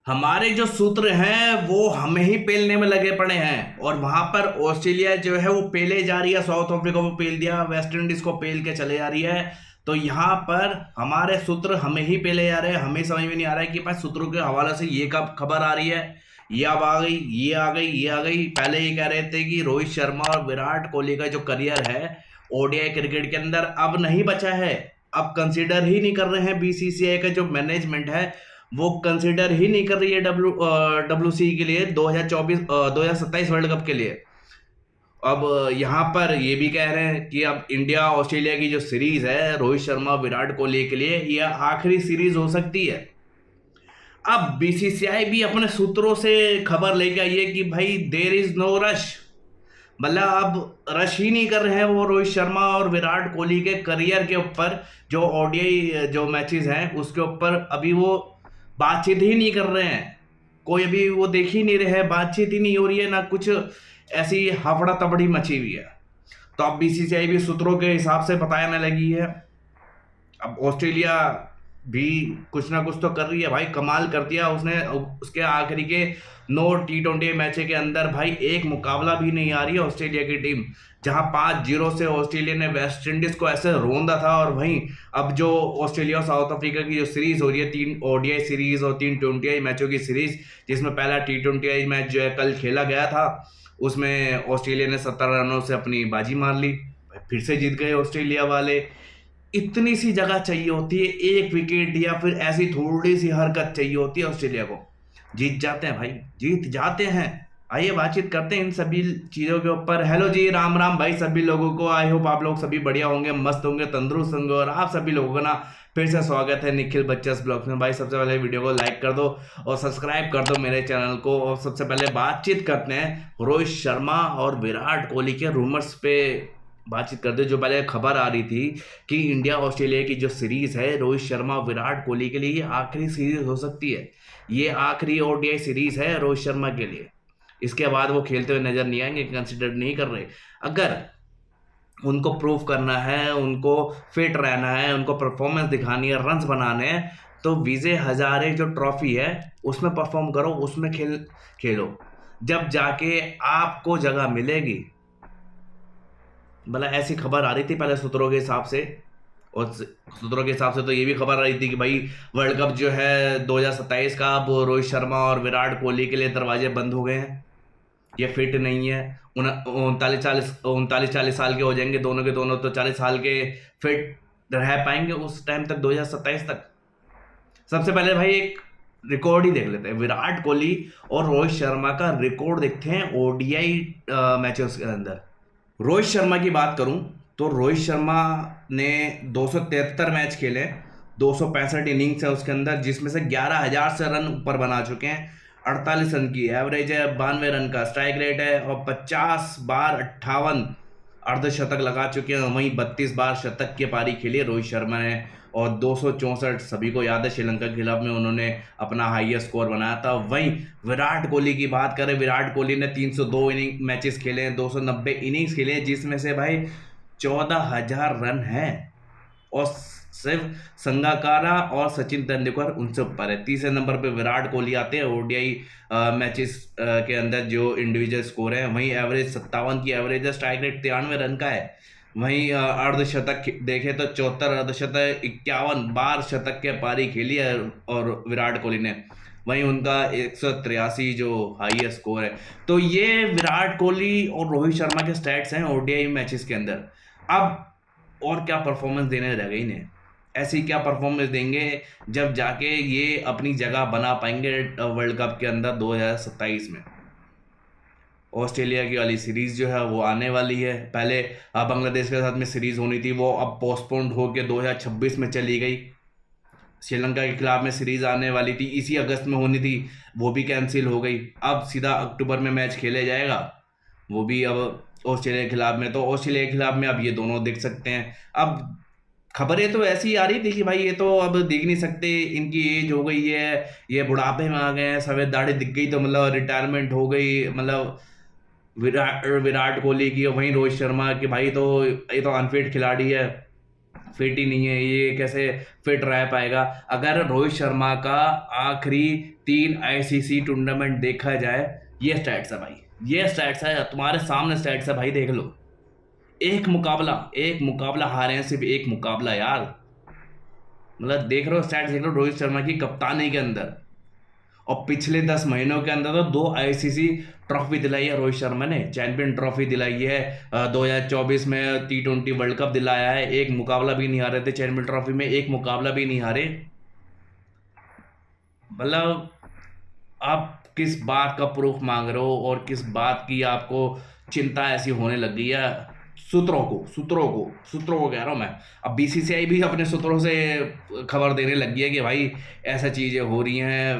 हमारे जो सूत्र हैं वो हमें ही पेलने में लगे पड़े हैं, और वहां पर ऑस्ट्रेलिया जो है वो पेले जा रही है, साउथ अफ्रीका को पेल दिया, वेस्ट इंडीज को पेल के चले जा रही है। तो यहाँ पर हमारे सूत्र हमें ही पेले जा रहे हैं। हमें समझ में नहीं आ रहा है कि भाई सूत्रों के हवाले से ये कब खबर आ रही है, ये अब आ गई, ये आ गई, ये आ गई। पहले ये कह रहे थे कि रोहित शर्मा और विराट कोहली का जो करियर है ओडीआई क्रिकेट के अंदर अब नहीं बचा है, अब कंसीडर ही नहीं कर रहे हैं। बीसीसीआई का जो मैनेजमेंट है वो कंसिडर ही नहीं कर रही है डब्ल्यूसी के लिए 2024 2027 वर्ल्ड कप के लिए। अब यहाँ पर ये भी कह रहे हैं कि अब इंडिया ऑस्ट्रेलिया की जो सीरीज है रोहित शर्मा विराट कोहली के लिए यह आखिरी सीरीज हो सकती है। अब बीसीसीआई भी अपने सूत्रों से खबर लेके आई है कि भाई देर इज नो रश, मतलब अब रश ही नहीं कर रहे हैं वो रोहित शर्मा और विराट कोहली के करियर के ऊपर। जो ओडीआई जो मैचेस हैं उसके ऊपर अभी वो बातचीत ही नहीं कर रहे हैं, कोई अभी वो देख ही नहीं रहे हैं, बातचीत ही नहीं हो रही है, ना कुछ ऐसी हफड़ा तबड़ी मची हुई है। तो अब बीसीसीआई भी सूत्रों के हिसाब से बताने लगी है। अब ऑस्ट्रेलिया भी कुछ ना कुछ तो कर रही है भाई, कमाल कर दिया उसने। उसके आखिरी के 9 T20 मैच के अंदर भाई एक मुकाबला भी नहीं आ रही है ऑस्ट्रेलिया की टीम, जहां 5-0 से ऑस्ट्रेलिया ने वेस्ट इंडीज को ऐसे रोंदा था। और वहीं अब जो ऑस्ट्रेलिया और साउथ अफ्रीका की जो सीरीज हो रही है, 3 ओडीआई सीरीज और 3 20आई मैचों की सीरीज, जिसमें पहला T20 मैच जो है कल खेला गया था, उसमें ऑस्ट्रेलिया ने 17 रनों से अपनी बाजी मार ली, फिर से जीत गए ऑस्ट्रेलिया वाले। इतनी सी जगह चाहिए होती है, एक विकेट या फिर ऐसी थोड़ी सी हरकत चाहिए होती है ऑस्ट्रेलिया को, जीत जाते हैं भाई, जीत जाते हैं। आइए बातचीत करते हैं इन सभी चीज़ों के ऊपर। हेलो जी, राम राम भाई सभी लोगों को। आई होप आप लोग सभी बढ़िया होंगे, मस्त होंगे, तंदुरुस्त होंगे। और आप सभी लोगों का ना फिर से स्वागत है निखिल बच्चस ब्लॉग्स में। भाई सबसे पहले वीडियो को लाइक कर दो और सब्सक्राइब कर दो मेरे चैनल को। और सबसे पहले बातचीत करते हैं रोहित शर्मा और विराट कोहली के रूमर्स पे, बातचीत करते जो पहले खबर आ रही थी कि इंडिया ऑस्ट्रेलिया की जो सीरीज है रोहित शर्मा विराट कोहली के लिए ये आखिरी सीरीज हो सकती है। ये आखिरी ओडीआई सीरीज है रोहित शर्मा के लिए, इसके बाद वो खेलते हुए नजर नहीं आएंगे, कंसिडर नहीं कर रहे। अगर उनको प्रूव करना है, उनको फिट रहना है, उनको परफॉर्मेंस दिखानी है, रन्स बनाने हैं, तो विजय हजारे जो ट्रॉफी है उसमें परफॉर्म करो, उसमें खेलो, जब जाके आपको जगह मिलेगी। मतलब ऐसी खबर आ रही थी पहले सूत्रों के हिसाब से, और सूत्रों के हिसाब से तो ये भी खबर आ रही थी कि भाई वर्ल्ड कप जो है 2027 का, अब रोहित शर्मा और विराट कोहली के लिए दरवाजे बंद हो गए हैं, ये फिट नहीं है। 39-40 साल के हो जाएंगे दोनों के दोनों, तो 40 साल के फिट रह पाएंगे उस टाइम तक, 2027 तक। सबसे पहले भाई एक रिकॉर्ड ही देख लेते हैं, विराट कोहली और रोहित शर्मा का रिकॉर्ड देखते हैं ओडीआई मैचेस के अंदर। रोहित शर्मा की बात करूं तो रोहित शर्मा ने 273 मैच खेले, 265 इनिंग्स है उसके अंदर, जिसमें से 11,000 से रन ऊपर बना चुके हैं। 48 रन की एवरेज है, 92 रन का स्ट्राइक रेट है, और 50 बार 58 अर्धशतक लगा चुके हैं। वहीं 32 बार शतक की पारी खेली है रोहित शर्मा ने, और 264 सभी को याद है श्रीलंका के खिलाफ में उन्होंने अपना हाईएस्ट स्कोर बनाया था। वहीं विराट कोहली की बात करें, विराट कोहली ने 302 इनिंग मैचेस खेले हैं, 290 इनिंग्स खेले हैं, जिसमें से भाई 14,000 रन हैं, और सिर्फ संगाकारा और सचिन तेंदुलकर उनसे ऊपर है। तीसरे नंबर पे विराट कोहली आते हैं ओडीआई मैचेस के अंदर जो इंडिविजुअल स्कोर है। वहीं एवरेज 57 की एवरेज है, स्ट्राइक रेट 93 रन का है। वहीं अर्धशतक देखे तो 74 अर्धशतक, 51 बार शतक के पारी खेली है और विराट कोहली ने। वहीं उनका 183 जो हाईएस्ट स्कोर है। तो ये विराट कोहली और रोहित शर्मा के स्टैट्स हैं ओडीआई मैचेस के अंदर। अब और क्या परफॉर्मेंस देने रह गई इन्हें, ऐसी क्या परफॉर्मेंस देंगे जब जाके ये अपनी जगह बना पाएंगे वर्ल्ड कप के अंदर 2027 में। ऑस्ट्रेलिया की वाली सीरीज जो है वो आने वाली है। पहले बांग्लादेश के साथ में सीरीज होनी थी, वो अब पोस्टपोन्ड होकर 2026 में चली गई। श्रीलंका के खिलाफ में सीरीज आने वाली थी, इसी अगस्त में होनी थी, वो भी कैंसिल हो गई। अब सीधा अक्टूबर में मैच खेले जाएगा, वो भी अब ऑस्ट्रेलिया के खिलाफ में। तो ऑस्ट्रेलिया के खिलाफ में अब ये दोनों दिख सकते हैं। अब खबरें तो ऐसी आ रही थी कि भाई ये तो अब दिख नहीं सकते, इनकी एज हो गई है, ये बुढ़ापे में आ गए हैं, सफेद दाढ़ी दिख गई तो मतलब रिटायरमेंट हो गई, मतलब विराट कोहली की। वहीं रोहित शर्मा की भाई तो ये तो अनफिट खिलाड़ी है, फिट ही नहीं है, ये कैसे फिट रह पाएगा। अगर रोहित शर्मा का आखिरी 3 आईसीसी टूर्नामेंट देखा जाए, ये स्टैट्स है भाई, ये स्टैट्स है, तुम्हारे सामने स्टैट्स है भाई, देख लो। एक मुकाबला हारे हैं, सिर्फ एक मुकाबला यार। मतलब देख रहे हो स्टैट्स, देख रहे हो रोहित शर्मा की कप्तानी के अंदर। और पिछले 10 महीनों के अंदर तो 2 आईसीसी ट्रॉफी दिलाई है रोहित शर्मा ने। चैंपियन ट्रॉफी दिलाई है, 2024 में T20 वर्ल्ड कप दिलाया है, एक मुकाबला भी नहीं हारे थे चैंपियन ट्रॉफी में, एक मुकाबला भी नहीं हारे। मतलब आप किस बात का प्रूफ मांग रहे हो, और किस बात की आपको चिंता ऐसी होने लग गई है? सूत्रों को कह रहा हूँ मैं। अब बीसीसीआई भी अपने सूत्रों से खबर देने लग गई है कि भाई ऐसा चीज़ें हो रही हैं,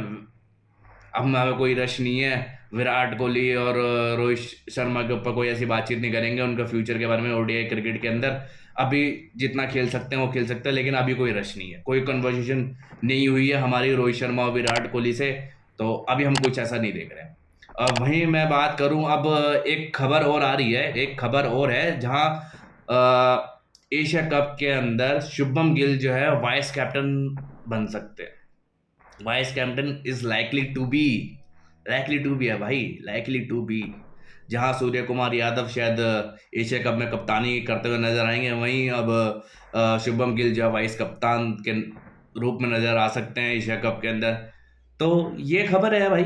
अब हमें कोई रश नहीं है, विराट कोहली और रोहित शर्मा के ऊपर कोई ऐसी बातचीत नहीं करेंगे उनका फ्यूचर के बारे में ओडीआई क्रिकेट के अंदर। अभी जितना खेल सकते हैं वो खेल सकते हैं, लेकिन अभी कोई रश नहीं है, कोई कन्वर्सेशन नहीं हुई है हमारी रोहित शर्मा और विराट कोहली से, तो अभी हम कुछ ऐसा नहीं देख रहे हैं। अब वहीं मैं बात करूं, अब एक खबर और आ रही है, एक खबर और है जहां एशिया कप के अंदर शुभम गिल जो है वाइस कैप्टन बन सकते हैं। Vice captain is likely to be है भाई, लाइकली टू बी। जहां सूर्य कुमार यादव शायद एशिया कप में कप्तानी करते हुए नजर आएंगे, वहीं अब शुभम गिल जो है वाइस कप्तान के रूप में नजर आ सकते हैं एशिया कप के अंदर। तो ये खबर है भाई,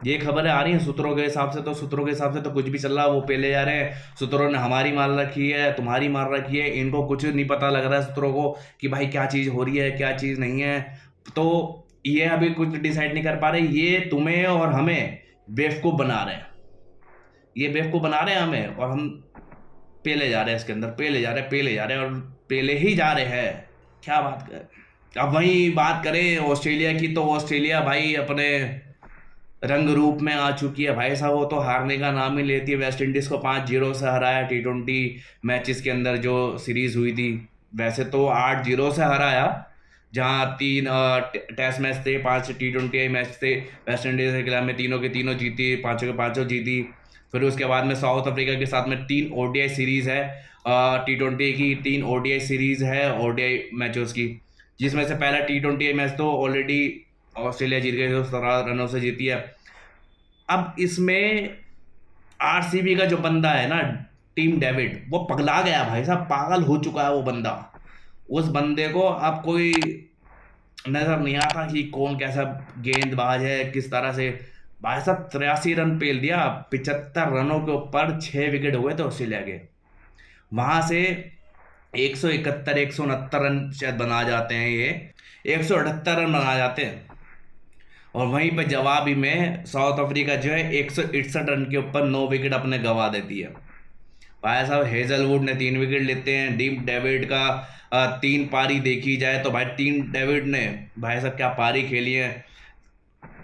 ये खबरें आ रही हैं सूत्रों के हिसाब से, तो सूत्रों के हिसाब से तो कुछ भी चल रहा है, वो पहले जा रहे हैं। सूत्रों ने हमारी मार रखी है, तुम्हारी मार रखी है, इनको कुछ नहीं पता लग रहा है सूत्रों को कि भाई क्या चीज़ हो रही है क्या चीज़ नहीं है। तो ये अभी कुछ डिसाइड नहीं कर पा रहे, ये तुम्हें और हमें बेवकूफ़ बना रहे हैं, ये बेवकूफ़ बना रहे हैं हमें, और हम पेले जा रहे हैं इसके अंदर, पेले जा रहे हैं और पेले ही जा रहे हैं। क्या बात कर। अब वहीं बात करें ऑस्ट्रेलिया की, तो ऑस्ट्रेलिया भाई अपने रंग रूप में आ चुकी है भाई साहब, वो तो हारने का नाम ही लेती है। वेस्ट इंडीज़ को 5-0 से हराया T20 मैचेस के अंदर, जो सीरीज़ हुई थी। वैसे तो 8-0 से हराया, जहाँ 3 टेस्ट मैच थे, 5 T20 मैच थे वेस्ट इंडीज़ के खिलाफ में, तीनों के तीनों जीती, पाँचों के पाँचों जीती। फिर उसके बाद में साउथ अफ्रीका के साथ में 3 ODI सीरीज़ है, T20 की 3 ODI सीरीज़ है, ODI मैचों की, जिसमें से पहला T20 मैच तो ऑलरेडी ऑस्ट्रेलिया जीत गई, 17 रनों से जीती है। अब इसमें आरसीबी का जो बंदा है ना, टीम डेविड, वो पगला गया भाई साहब, पागल हो चुका है वो बंदा। उस बंदे को अब कोई नजर नहीं आता कि कौन कैसा गेंदबाज है, किस तरह से। भाई साहब 83 रन पेल दिया, 75 रनों के ऊपर 6 विकेट हुए थे ऑस्ट्रेलिया के। वहां से 171 169 रन शायद बना जाते हैं, ये 178 रन बना जाते हैं। और वहीं पर जवाबी में साउथ अफ्रीका जो है 161 रन के ऊपर 9 विकेट अपने गंवा देती है। भाई साहब हेजलवुड ने 3 विकेट लेते हैं, टीम डेविड का 3 पारी देखी जाए तो भाई टीम डेविड ने भाई साहब क्या पारी खेली है।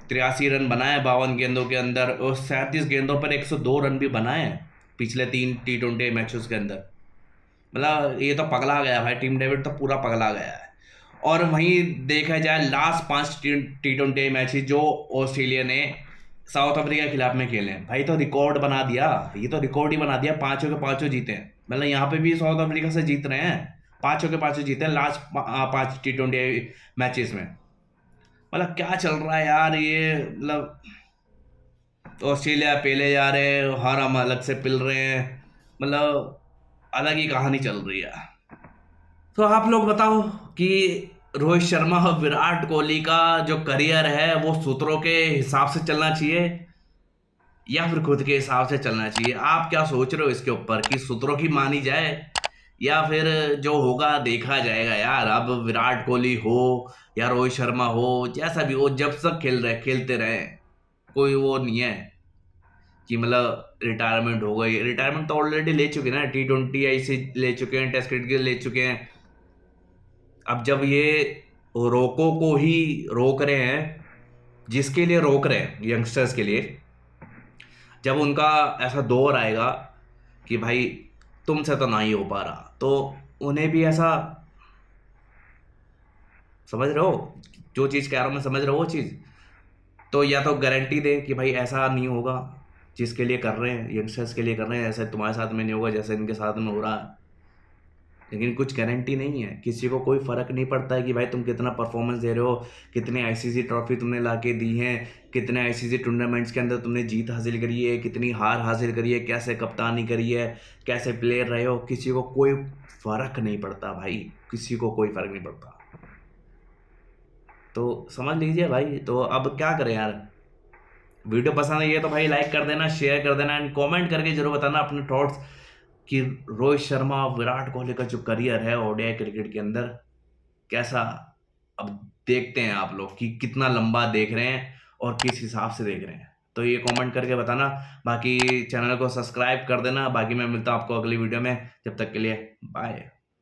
83 रन बनाए 52 गेंदों के अंदर, और 37 गेंदों पर 102 रन भी बनाए पिछले 3 T20 मैचेस के अंदर। मतलब ये तो पगला गया भाई, टीम डेविड तो पूरा पगला गया है। और वहीं देखा जाए लास्ट 5 T20 मैचेस जो ऑस्ट्रेलिया ने साउथ अफ्रीका के खिलाफ में खेले हैं, भाई तो रिकॉर्ड बना दिया, ये तो रिकॉर्ड ही बना दिया, 5 के 5 जीते हैं। मतलब यहाँ पे भी साउथ अफ्रीका से जीत रहे हैं, 5 के 5 जीते हैं लास्ट 5 T20 मैचेस में। मतलब क्या चल रहा है यार ये, मतलब ऑस्ट्रेलिया पेले जा रहे हैं, हर हम अलग से पिल रहे हैं, मतलब अलग ही कहानी चल रही है। तो आप लोग बताओ कि रोहित शर्मा और विराट कोहली का जो करियर है वो सूत्रों के हिसाब से चलना चाहिए या फिर खुद के हिसाब से चलना चाहिए? आप क्या सोच रहे हो इसके ऊपर, कि सूत्रों की मानी जाए या फिर जो होगा देखा जाएगा यार? अब विराट कोहली हो या रोहित शर्मा हो, जैसा भी हो, जब तक खेलते रहे, कोई वो नहीं है कि मतलब रिटायरमेंट हो गई। रिटायरमेंट तो ऑलरेडी ले चुके हैं ना, T20 ऐसे ले चुके हैं, टेस्ट क्रिकेट ले चुके हैं। अब जब ये रोको को ही रोक रहे हैं, जिसके लिए रोक रहे हैं यंगस्टर्स के लिए, जब उनका ऐसा दौर आएगा कि भाई तुमसे तो ना ही हो पा रहा, तो उन्हें भी ऐसा, समझ रहे हो जो चीज़ कह रहा हूँ मैं, समझ रहे हो वो चीज़? तो या तो गारंटी दे कि भाई ऐसा नहीं होगा, जिसके लिए कर रहे हैं, यंगस्टर्स के लिए कर रहे हैं, ऐसे तुम्हारे साथ में नहीं होगा जैसे इनके साथ में हो रहा है। लेकिन कुछ गारंटी नहीं है, किसी को कोई फ़र्क नहीं पड़ता है कि भाई तुम कितना परफॉर्मेंस दे रहे हो, कितने आईसीसी ट्रॉफी तुमने ला के दी हैं, कितने आईसीसी टूर्नामेंट्स के अंदर तुमने जीत हासिल करी है, कितनी हार हासिल करी है, कैसे कप्तानी करी है, कैसे प्लेयर रहे हो, किसी को कोई फ़र्क नहीं पड़ता भाई, किसी को कोई फ़र्क नहीं पड़ता। तो समझ लीजिए भाई, तो अब क्या करें यार। वीडियो पसंद आई है तो भाई लाइक कर देना, शेयर कर देना एंड कमेंट करके जरूर बताना अपने थॉट्स कि रोहित शर्मा विराट कोहली का जो करियर है ओडीआई क्रिकेट के अंदर कैसा। अब देखते हैं आप लोग कि कितना लंबा देख रहे हैं और किस हिसाब से देख रहे हैं, तो ये कमेंट करके बताना। बाकी चैनल को सब्सक्राइब कर देना। बाकी मैं मिलता हूँ आपको अगली वीडियो में, जब तक के लिए बाय।